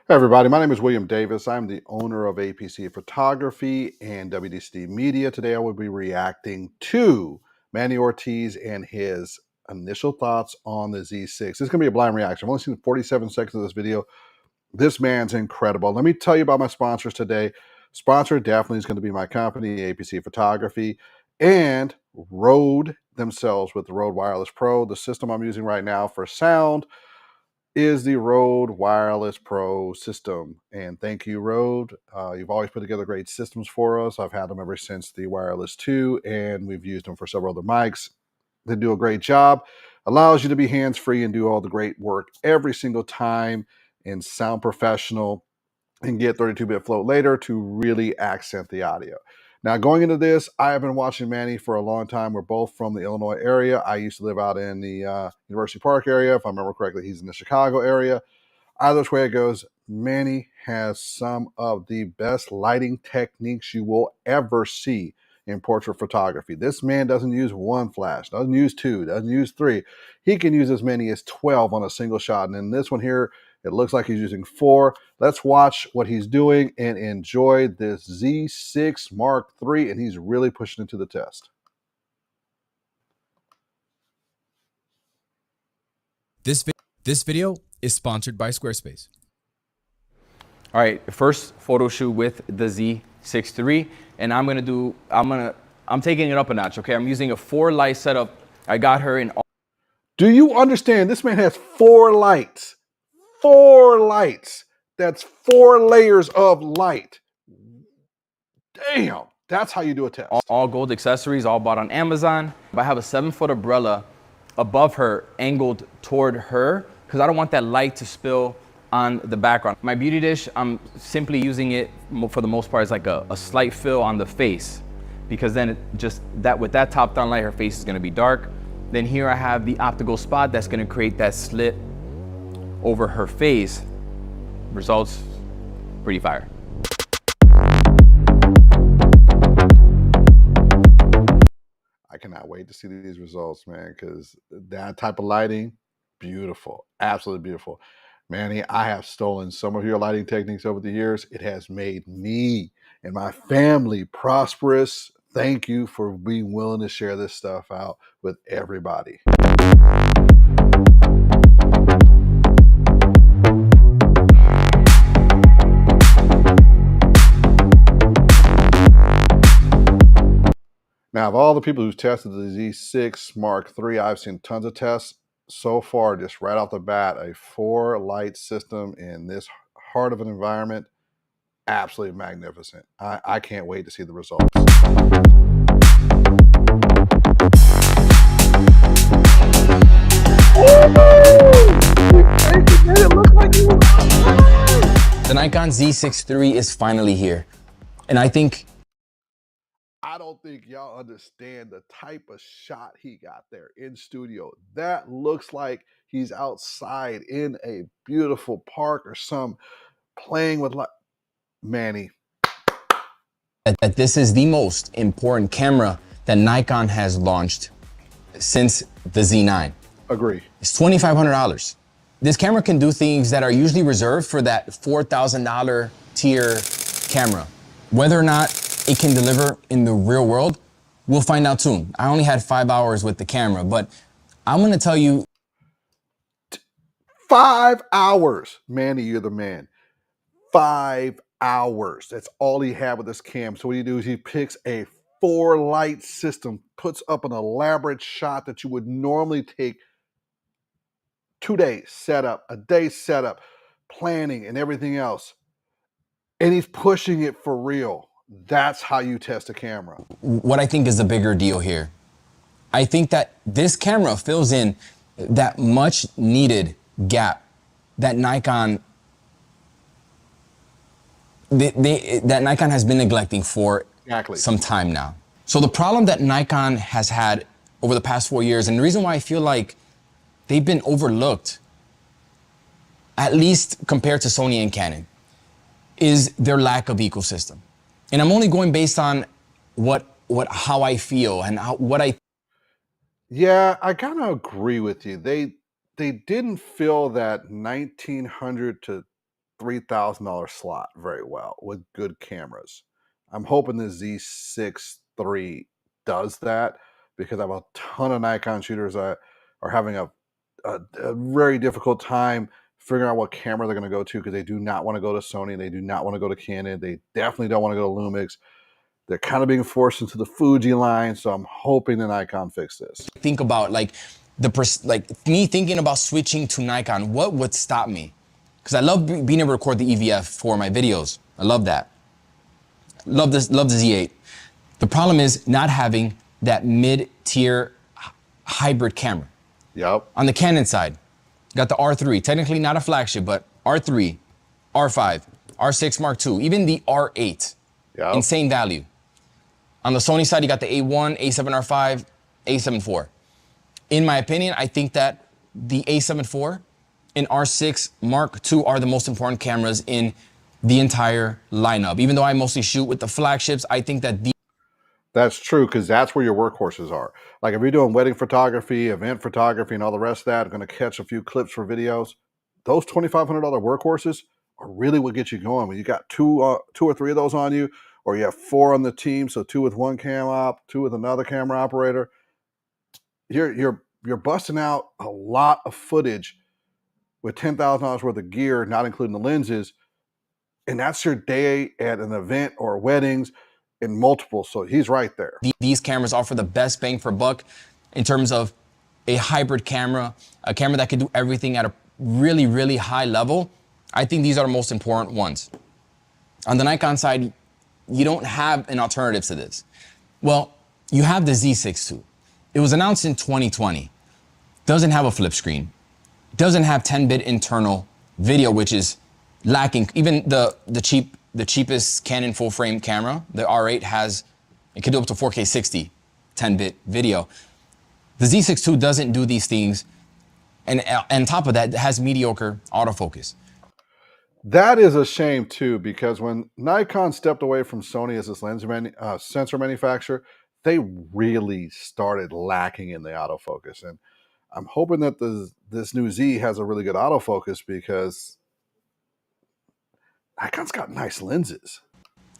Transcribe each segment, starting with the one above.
Hey everybody, my name is William Davis. I'm the owner of A.P.C Photography and WDCD Media. Today I will be reacting to Manny Ortiz and his initial thoughts on the Z6. This is going to be a blind reaction. I've only seen 47 seconds of this video. This man's incredible. Let me tell you about my sponsors today. Sponsor definitely is going to be my company, A.P.C Photography, and Rode themselves with the Rode Wireless Pro. The system I'm using right now for sound is the Rode Wireless Pro system. And thank you, Rode. You've always put together great systems for us. I've had them ever since the Wireless 2, and we've used them for several other mics. They do a great job. Allows you to be hands-free and do all the great work every single time and sound professional and get 32-bit float later to really accent the audio. Now, going into this, I have been watching Manny for a long time. We're both from the Illinois area. I used to live out in the University Park area. If I remember correctly, he's in the Chicago area. Either way it goes, Manny has some of the best lighting techniques you will ever see in portrait photography. This man doesn't use one flash, doesn't use two, doesn't use three. He can use as many as 12 on a single shot. And in this one here, it looks like he's using 4. Let's watch what he's doing and enjoy this Z6 Mark III, and he's really pushing it to the test. This video is sponsored by Squarespace. All right, first photo shoot with the Z6iii, and I'm taking it up a notch, okay? I'm using a 4 light setup. I got her in all. Do you understand? This man has 4 lights. 4 lights. That's 4 layers of light. Damn, that's how you do a test. All gold accessories, all bought on Amazon. I have a 7-foot umbrella above her, angled toward her, because I don't want that light to spill on the background. My beauty dish, I'm simply using it for the most part as like a slight fill on the face, because then it just with that top down light, her face is going to be dark. Then here I have the optical spot that's going to create that slit over her face. Results pretty fire. I cannot wait to see these results, man, because that type of lighting, beautiful, absolutely beautiful. Manny, I have stolen some of your lighting techniques over the years. It has made me and my family prosperous. Thank you for being willing to share this stuff out with everybody. Now, of all the people who've tested the Z6 Mark III, I've seen tons of tests. So far, just right off the bat, a 4 light system in this heart of an environment, absolutely magnificent. I can't wait to see the results. The Nikon Z6iii is finally here. And I don't think y'all understand the type of shot he got there in studio. That looks like he's outside in a beautiful park or some playing with light. Manny. that this is the most important camera that Nikon has launched since the Z9. Agree. It's $2,500. This camera can do things that are usually reserved for that $4,000 tier camera. Whether or not it can deliver in the real world, we'll find out soon. I only had 5 hours with the camera, but I'm gonna tell you. 5 hours. Manny, you're the man. 5 hours. That's all he had with this cam. So what he do is he picks a 4 light system, puts up an elaborate shot that you would normally take 2 days setup, a day setup, planning and everything else. And he's pushing it for real. That's how you test a camera. What I think is the bigger deal here. I think that this camera fills in that much needed gap that Nikon has been neglecting for some time now. So the problem that Nikon has had over the past 4 years, and the reason why I feel like they've been overlooked, at least compared to Sony and Canon, is their lack of ecosystem. And I'm only going based on how I feel and what I. Yeah, I kind of agree with you. They didn't feel that 1900 to $3,000 slot very well with good cameras. I'm hoping the Z6iii does that, because I have a ton of Nikon shooters that are having a very difficult time figuring out what camera they're going to go to, because they do not want to go to Sony. They do not want to go to Canon. They definitely don't want to go to Lumix. They're kind of being forced into the Fuji line, so I'm hoping the Nikon fix this. Think about like me thinking about switching to Nikon. What would stop me? Because I love being able to record the EVF for my videos. I love that. Love this. Love the Z8. The problem is not having that mid-tier hybrid camera. Yep. On the Canon side, got the R3. Technically not a flagship, but R3, R5, R6 Mark II, even the R8. Yep. Insane value. On the Sony side, you got the A1, A7R5, A7 IV. In my opinion, I think that the A7 IV and R6 Mark II are the most important cameras in the entire lineup. Even though I mostly shoot with the flagships, I think that that's true, because that's where your workhorses are. Like if you're doing wedding photography, event photography, and all the rest of that, going to catch a few clips for videos, those $2,500 workhorses are really what gets you going. When you got two or three of those on you, or you have 4 on the team, so 2 with one cam op, 2 with another camera operator, you're busting out a lot of footage with $10,000 worth of gear, not including the lenses, and that's your day at an event or weddings in multiple. So he's right there. These cameras offer the best bang for buck in terms of a hybrid camera, a camera that can do everything at a really, really high level. I think these are the most important ones. On the Nikon side, you don't have an alternative to this. Well, you have the Z6 II. It was announced in 2020. Doesn't have a flip screen. Doesn't have 10-bit internal video, which is lacking. Even the cheapest Canon full frame camera, the R8 it can do up to 4K 60 10-bit video. The Z6 II doesn't do these things. And on top of that, it has mediocre autofocus. That is a shame too, because when Nikon stepped away from Sony as its sensor manufacturer, they really started lacking in the autofocus. And I'm hoping that this new Z has a really good autofocus, because Nikon's got nice lenses.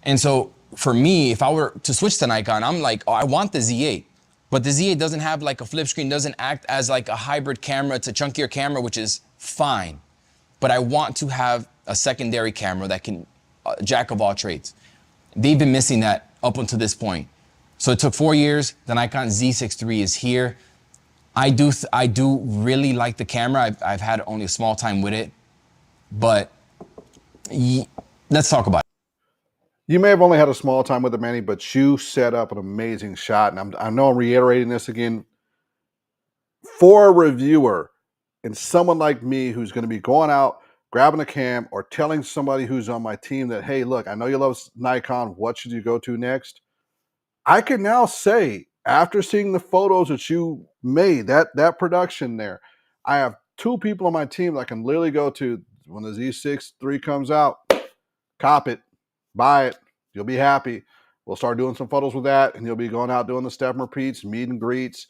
And so for me, if I were to switch to Nikon, I'm like, oh, I want the Z8. But the Z8 doesn't have like a flip screen, doesn't act as like a hybrid camera. It's a chunkier camera, which is fine. But I want to have a secondary camera that can jack of all trades. They've been missing that up until this point. So it took 4 years. The Nikon Z6iii is here. I do really like the camera. I've had only a small time with it, but let's talk about it. You may have only had a small time with it, Manny, but you set up an amazing shot. And I know I'm reiterating this again. For a reviewer and someone like me who's going to be going out, grabbing a cam, or telling somebody who's on my team that, hey, look, I know you love Nikon. What should you go to next? I can now say, after seeing the photos that you made, that production there, I have 2 people on my team that I can literally go to when the Z6iii comes out. Cop it, buy it, you'll be happy. We'll start doing some photos with that, and you'll be going out doing the step and repeats, meet and greets.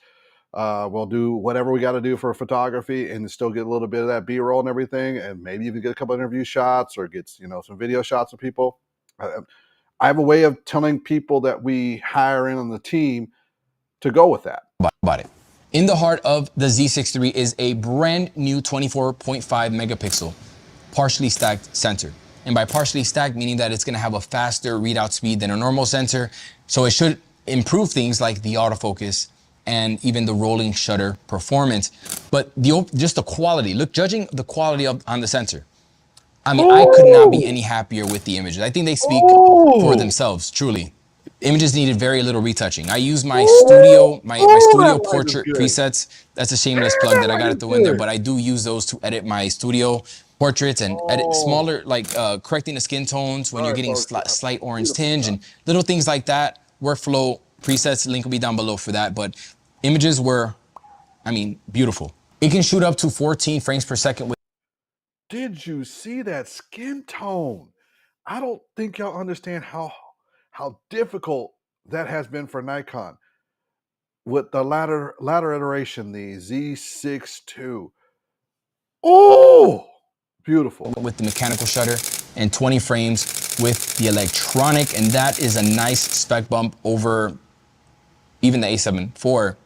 We'll do whatever we got to do for photography, and still get a little bit of that B-roll and everything, and maybe even get a couple of interview shots, or get some video shots of people. I have a way of telling people that we hire in on the team to go with that. About it. In the heart of the Z6iii is a brand new 24.5 megapixel partially stacked sensor. And by partially stacked, meaning that it's going to have a faster readout speed than a normal sensor. So it should improve things like the autofocus and even the rolling shutter performance. But just the quality, judging the quality on the sensor. I mean, I could not be any happier with the images. I think they speak for themselves, truly. Images needed very little retouching. I use my studio portrait presets. That's a shameless plug that I got to throw in there, but I do use those to edit my studio portraits and edit smaller, like correcting the skin tones when you're getting slight orange tinge and little things like that. Workflow presets, link will be down below for that. But images were, I mean, beautiful. It can shoot up to 14 frames per second. Did you see that skin tone? I don't think y'all understand how difficult that has been for Nikon. With the latter iteration, the Z6 II. Oh, Beautiful. With the mechanical shutter and 20 frames with the electronic, and that is a nice spec bump over even the A7 IV.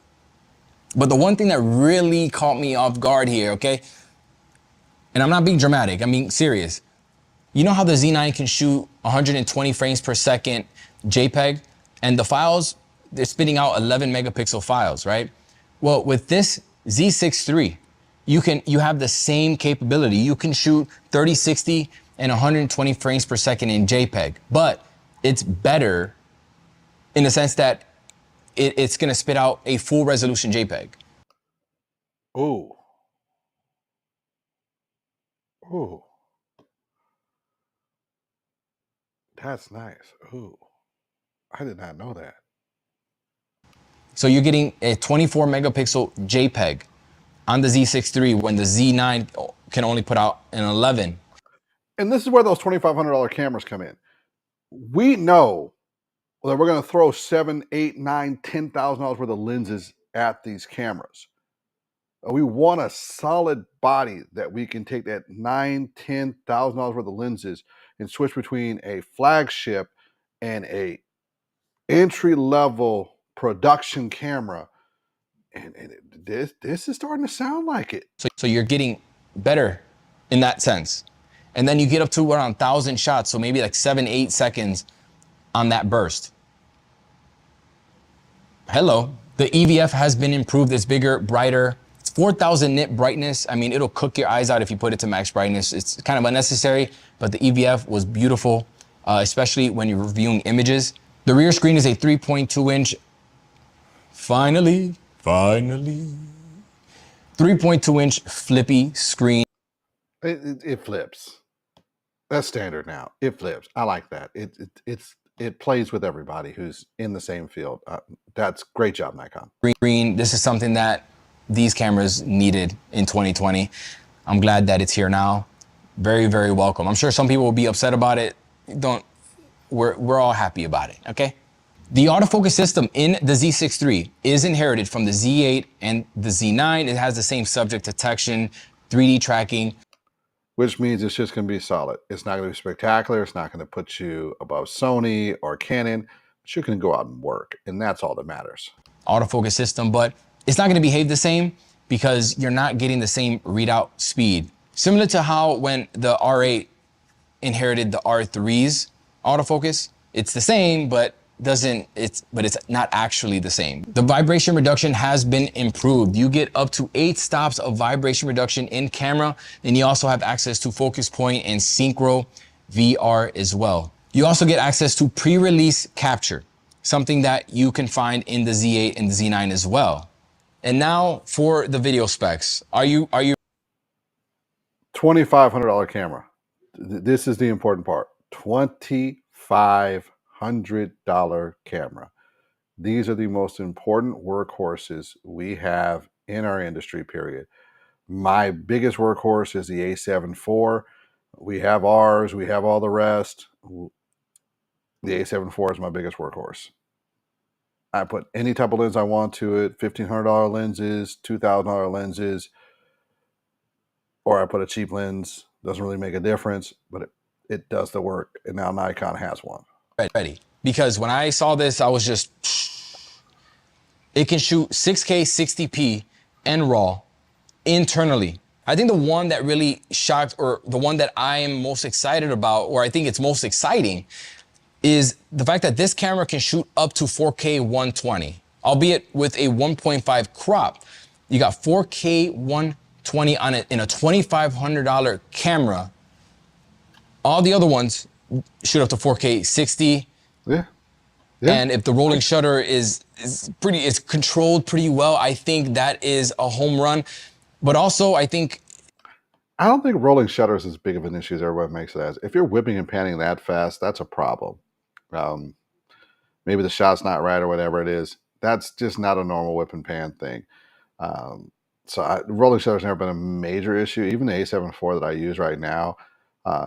But the one thing that really caught me off guard here, okay, and I'm not being dramatic, I'm being serious. You know how the Z9 can shoot 120 frames per second JPEG, and the files, they're spitting out 11 megapixel files, right? Well, with this Z6 III, you have the same capability. You can shoot 30, 60, and 120 frames per second in JPEG, but it's better in the sense that it's gonna spit out a full resolution JPEG. Ooh. Ooh. That's nice. Ooh. I did not know that. So you're getting a 24 megapixel JPEG on the Z6 III when the Z9 can only put out an 11. And this is where those $2,500 cameras come in. We know that we're going to throw $7,000, $8,000, $9,000, $10,000 worth of lenses at these cameras. We want a solid body that we can take that $9,000, $10,000 worth of lenses and switch between a flagship and a entry-level production camera. And this is starting to sound like it. So you're getting better in that sense. And then you get up to around 1,000 shots, so maybe like 7, 8 seconds on that burst. Hello. The EVF has been improved. It's bigger, brighter. It's 4,000 nit brightness. I mean, it'll cook your eyes out if you put it to max brightness. It's kind of unnecessary, but the EVF was beautiful, especially when you're reviewing images. The rear screen is a 3.2 inch. Finally. 3.2 inch flippy screen. It flips. That's standard now. It flips. I like that. It plays with everybody who's in the same field. That's great job, Nikon. Green. This is something that these cameras needed in 2020. I'm glad that it's here now. Very, very welcome. I'm sure some people will be upset about it. We're all happy about it, okay? The autofocus system in the Z6 III is inherited from the Z8 and the Z9. It has the same subject detection, 3D tracking. Which means it's just going to be solid. It's not going to be spectacular. It's not going to put you above Sony or Canon, but you can go out and work, and that's all that matters. Autofocus system, but it's not going to behave the same because you're not getting the same readout speed. Similar to how when the R8 inherited the R3's autofocus, it's the same, but it's not actually the same. The vibration reduction has been improved. You get up to 8 stops of vibration reduction in camera, and you also have access to focus point and synchro VR as well. You also get access to pre-release capture, something that you can find in the Z8 and the Z9 as well. And now for the video specs. Are you $2,500 camera. This is the important part. $2,500 camera. These are the most important workhorses we have in our industry, period. My biggest workhorse is the A7 IV. We have ours, we have all the rest. The A7 IV is my biggest workhorse. I put any type of lens I want to it, $1,500 lenses, $2,000 lenses, or I put a cheap lens. Doesn't really make a difference, but it does the work. And now Nikon has one. ready? Because when I saw this, I was just, it can shoot 6K 60p and RAW internally. I think the one that really shocked, or the one that I am most excited about, or I think it's most exciting, is the fact that this camera can shoot up to 4K 120, albeit with a 1.5 crop. You got 4K 120 on it in a $2,500 camera. All the other ones shoot up to 4K 60. Yeah. And if the rolling shutter is controlled pretty well, I think that is a home run. But also, I don't think rolling shutter is as big of an issue as everyone makes it as. If you're whipping and panning that fast, that's a problem. Maybe the shot's not right or whatever it is. That's just not a normal whip and pan thing. Rolling shutter's never been a major issue. Even the A7 IV that I use right now,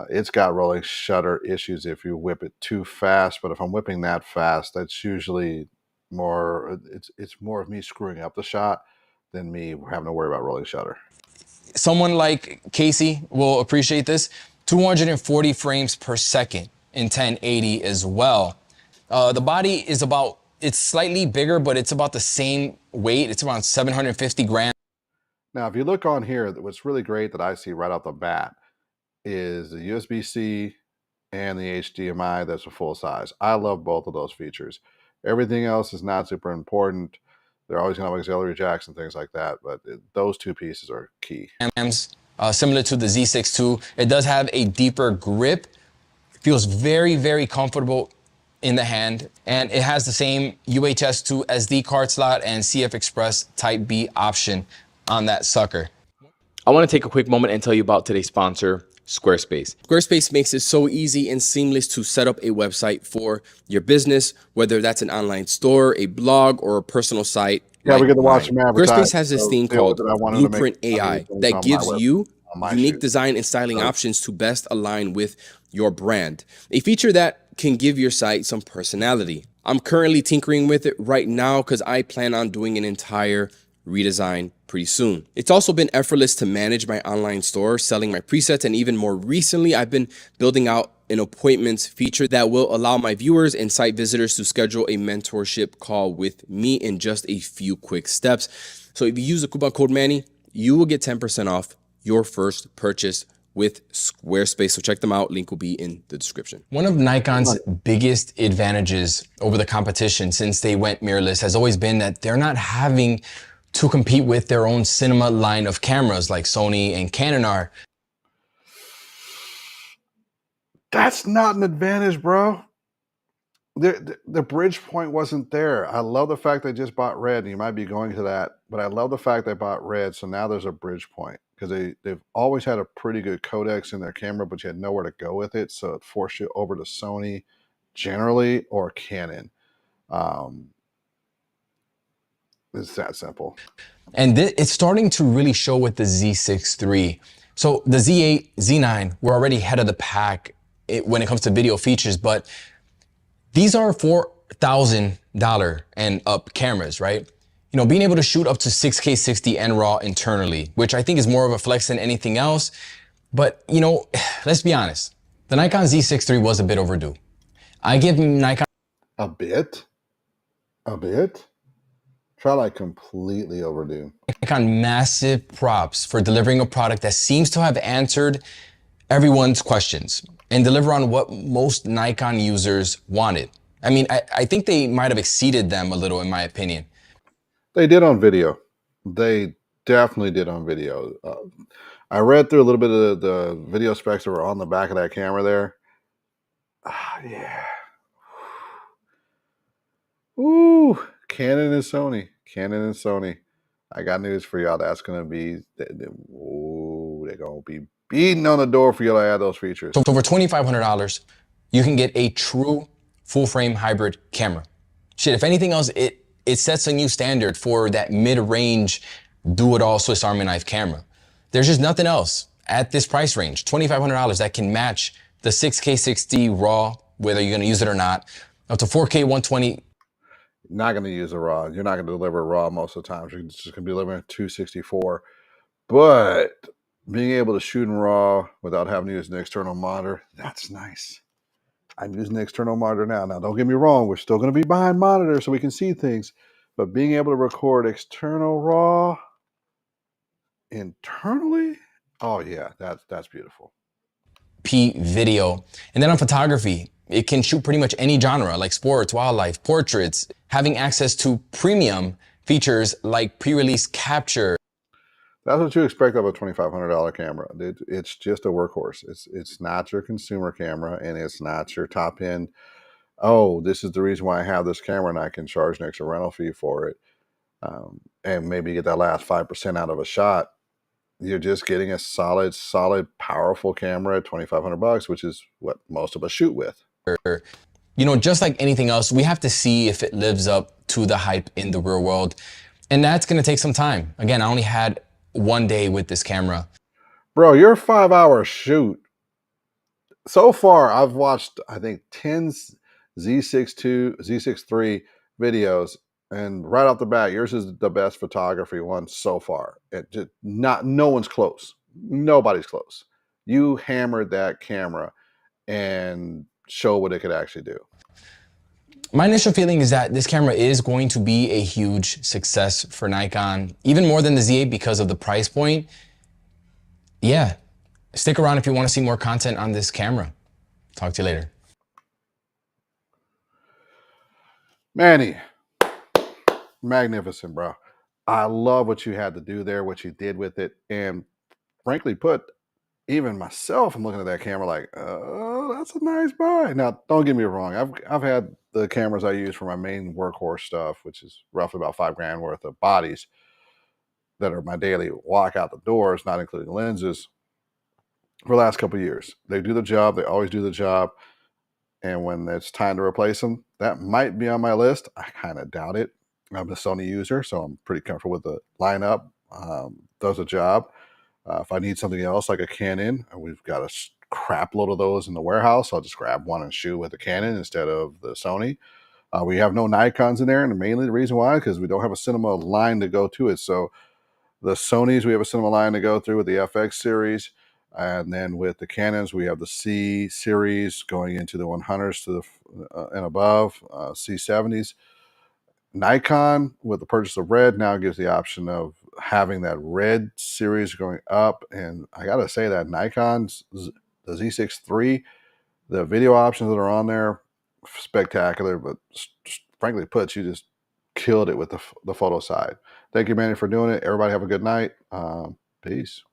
it's got rolling shutter issues if you whip it too fast. But if I'm whipping that fast, that's usually more, it's more of me screwing up the shot than me having to worry about rolling shutter. someone like Casey will appreciate this. 240 frames per second in 1080 as well. The body is it's slightly bigger, but it's about the same weight. It's around 750 grams. Now, if you look on here, what's really great that I see right off the bat is the USB-C and the HDMI that's a full size. I love both of those features. Everything else is not super important. They're always going to have auxiliary jacks and things like that, but those two pieces are key. Similar to the Z6 II. It does have a deeper grip. Feels very, very comfortable in the hand. And it has the same UHS 2 SD card slot and CF Express Type B option on that sucker. I want to take a quick moment and tell you about today's sponsor, Squarespace. Squarespace makes it so easy and seamless to set up a website for your business, whether that's an online store, a blog, or a personal site. Yeah, we get to watch them advertise. Squarespace has this thing called Blueprint AI that gives you unique design and styling options to best align with your brand. A feature that can give your site some personality. I'm currently tinkering with it right now because I plan on doing an entire redesign pretty soon. It's also been effortless to manage my online store, selling my presets, and even more recently, I've been building out an appointments feature that will allow my viewers and site visitors to schedule a mentorship call with me in just a few quick steps. So if you use the coupon code Manny, you will get 10% off your first purchase with Squarespace. So check them out. Link will be in the description. One of Nikon's biggest advantages over the competition since they went mirrorless has always been that they're not having to compete with their own cinema line of cameras like Sony and Canon are. That's not an advantage, bro. The bridge point wasn't there. I love the fact they just bought Red, and you might be going to that, but I love the fact they bought Red, so now there's a bridge point because they've always had a pretty good codex in their camera, but you had nowhere to go with it, so it forced you over to Sony generally or Canon. It's that simple. And it's starting to really show with the Z6 III. So the Z8, Z9, we're already ahead of the pack when it comes to video features, but these are $4,000 and up cameras, right? You know, being able to shoot up to 6K 60 and RAW internally, which I think is more of a flex than anything else. But, you know, let's be honest. The Nikon Z6 III was a bit overdue. I give Nikon a bit. Try like completely overdue. Nikon massive props for delivering a product that seems to have answered everyone's questions and deliver on what most Nikon users wanted. I mean, I think they might have exceeded them a little, in my opinion. They did on video. They definitely did on video. I read through a little bit of the video specs that were on the back of that camera there. Yeah. Ooh, Canon and Sony. Canon and Sony. I got news for y'all. That's going to be, they're going to be beating on the door for you to add those features. So for $2,500, you can get a true full frame hybrid camera. Shit, if anything else, it sets a new standard for that mid-range do-it-all Swiss Army knife camera. There's just nothing else at this price range, $2,500, that can match the 6K 60 RAW, whether you're gonna use it or not, up to 4K 120. Not going to use a RAW. You're not going to deliver RAW most of the time. You're just going to be delivering 264. But being able to shoot in RAW without having to use an external monitor, that's nice. I'm using the external monitor now. Now, don't get me wrong. We're still going to be behind monitors so we can see things. But being able to record external RAW internally, oh yeah, that's beautiful. Video. And then on photography, it can shoot pretty much any genre like sports, wildlife, portraits, having access to premium features like pre-release capture. That's what you expect of a $2,500 camera. It's just a workhorse. It's not your consumer camera, and it's not your top end. Oh, this is the reason why I have this camera, and I can charge an extra rental fee for it, and maybe get that last 5% out of a shot. You're just getting a solid, powerful camera at $2,500, which is what most of us shoot with. You know, just like anything else, we have to see if it lives up to the hype in the real world. And that's going to take some time. Again, I only had one day with this camera. Bro, your 5-hour shoot. So far, I've watched, I think, 10 Z6 III videos, And right off the bat, yours is the best photography one so far. No one's close. Nobody's close. You hammered that camera and show what it could actually do. My initial feeling is that this camera is going to be a huge success for Nikon, even more than the Z8 because of the price point. Yeah, stick around if you want to see more content on this camera. Talk to you later. Manny, magnificent, bro. I love what you had to do there, what you did with it. And frankly put, even myself, I'm looking at that camera like, oh, that's a nice buy. Now, don't get me wrong. I've had the cameras I use for my main workhorse stuff, which is roughly about $5,000 worth of bodies that are my daily walk out the doors, not including lenses, for the last couple of years. They do the job. They always do the job. And when it's time to replace them, that might be on my list. I kind of doubt it. I'm a Sony user, so I'm pretty comfortable with the lineup. Does a job. If I need something else like a Canon, we've got a crap load of those in the warehouse. I'll just grab one and shoot with the Canon instead of the Sony. We have no Nikons in there, and mainly the reason why is because we don't have a cinema line to go to it. So the Sonys, we have a cinema line to go through with the FX series. And then with the Canons, we have the C series going into the 100s to the and above, C70s. Nikon, with the purchase of red, now gives the option of having that red series going up. And I got to say that Nikon's, the Z6iii, the video options that are on there, spectacular. But frankly put, you just killed it with the photo side. Thank you, Manny, for doing it. Everybody have a good night. Peace.